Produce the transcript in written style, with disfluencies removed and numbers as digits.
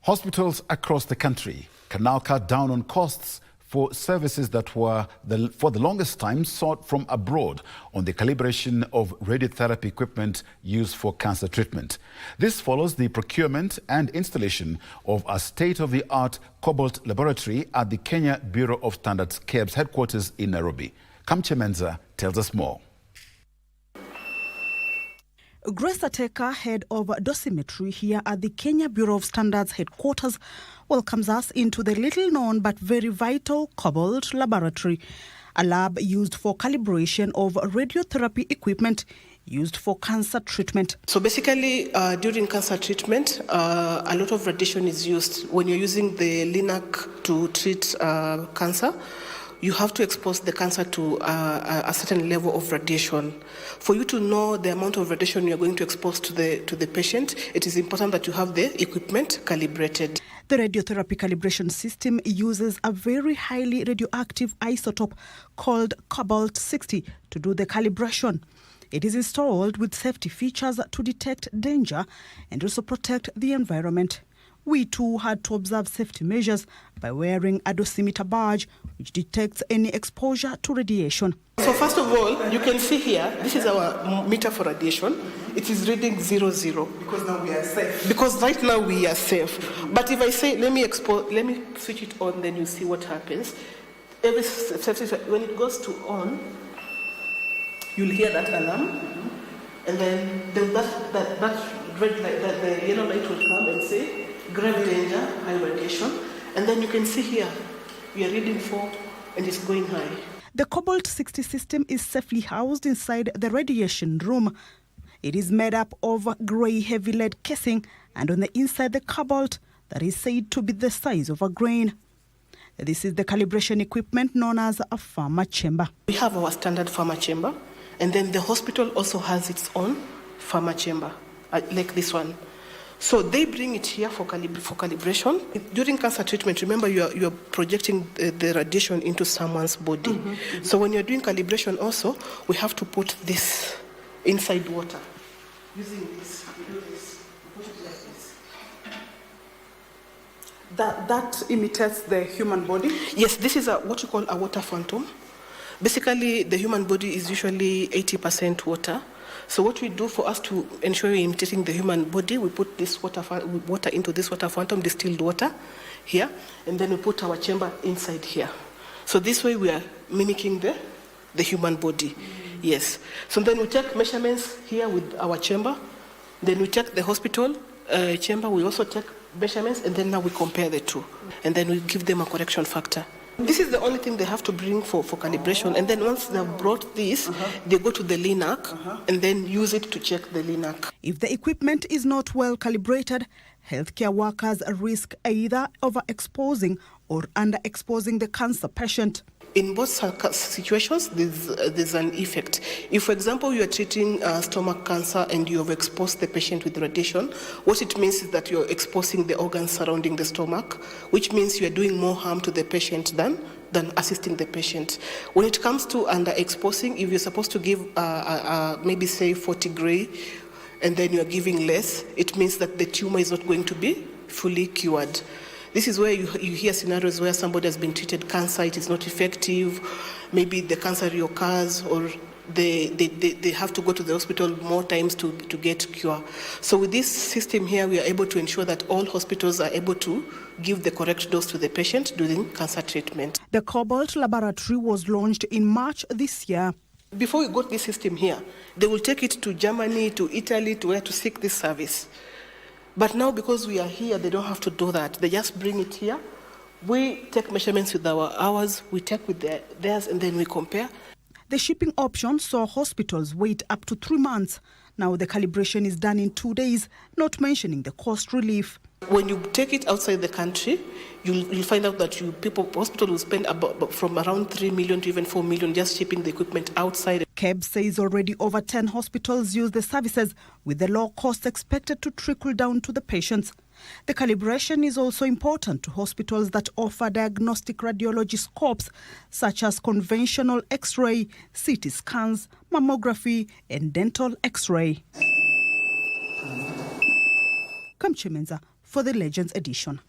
Hospitals across the country can now cut down on costs for services that were, for the longest time, sought from abroad on the calibration of radiotherapy equipment used for cancer treatment. This follows the procurement and installation of a state-of-the-art Cobalt laboratory at the Kenya Bureau of Standards KEBS headquarters in Nairobi. Kamche Menza tells us more. Grace Ateka, head of dosimetry here at the Kenya Bureau of Standards headquarters, welcomes us into the little-known but very vital Cobalt laboratory, a lab used for calibration of radiotherapy equipment used for cancer treatment. So basically, during cancer treatment, a lot of radiation is used. When you're using the LINAC to treat cancer, you have to expose the cancer to a certain level of radiation. For you to know the amount of radiation you're going to expose to the patient, it is important that you have the equipment calibrated. The radiotherapy calibration system uses a very highly radioactive isotope called Cobalt-60 to do the calibration. It is installed with safety features to detect danger and also protect the environment. We too had to observe safety measures by wearing a dosimeter badge which detects any exposure to radiation. So first of all, you can see here, this is our meter for radiation. It is reading 00. Because now we are safe. Because right now we are safe. But if I say, let me switch it on, then you see what happens. When it goes to on, you'll hear that alarm. And then that red light, the yellow light will come and say, grave danger, high radiation, and then you can see here, we are reading 4 and it's going high. The Cobalt-60 system is safely housed inside the radiation room. It is made up of grey heavy lead casing, and on the inside the cobalt that is said to be the size of a grain. This is the calibration equipment known as a pharma chamber. We have our standard pharma chamber, and then the hospital also has its own pharma chamber, like this one. So they bring it here for calibration. During cancer treatment, remember you are projecting the radiation into someone's body. So when you're doing calibration also, we have to put this inside water. Using this, we do this, we put it like this. That imitates the human body? Yes, this is what you call a water phantom. Basically, the human body is usually 80% water. So what we do for us to ensure we're imitating the human body, we put this water into this water phantom, distilled water here, and then we put our chamber inside here. So this way we are mimicking the human body. Yes. So then we take measurements here with our chamber. Then we take the hospital chamber, we also take measurements, and then now we compare the two. And then we give them a correction factor. This is the only thing they have to bring for calibration, and then once they've brought this, they go to the LINAC and then use it to check the LINAC. If the equipment is not well calibrated, healthcare workers risk either overexposing or underexposing the cancer patient. In both situations, there's an effect. If, for example, you are treating stomach cancer and you have exposed the patient with radiation, what it means is that you're exposing the organs surrounding the stomach, which means you are doing more harm to the patient than assisting the patient. When it comes to underexposing, if you're supposed to give maybe say 40 gray, and then you're giving less, it means that the tumor is not going to be fully cured. This is where you hear scenarios where somebody has been treated cancer, it is not effective, maybe the cancer reoccurs, or they have to go to the hospital more times to get cure. So with this system here, we are able to ensure that all hospitals are able to give the correct dose to the patient during cancer treatment. The Cobalt laboratory was launched in March this year. Before we got this system here, they will take it to Germany, to Italy, to where to seek this service. But now, because we are here, they don't have to do that. They just bring it here. We take measurements with ours, we take with theirs, and then we compare. The shipping option saw hospitals wait up to 3 months. Now the calibration is done in 2 days, not mentioning the cost relief. When you take it outside the country, you'll find out that hospital will spend from around 3 million to even 4 million just shipping the equipment outside. KEBS says already over 10 hospitals use the services, with the low cost expected to trickle down to the patients. The calibration is also important to hospitals that offer diagnostic radiology scopes, such as conventional X-ray, CT scans, mammography, and dental X-ray. Kamche Menza for the Legends edition.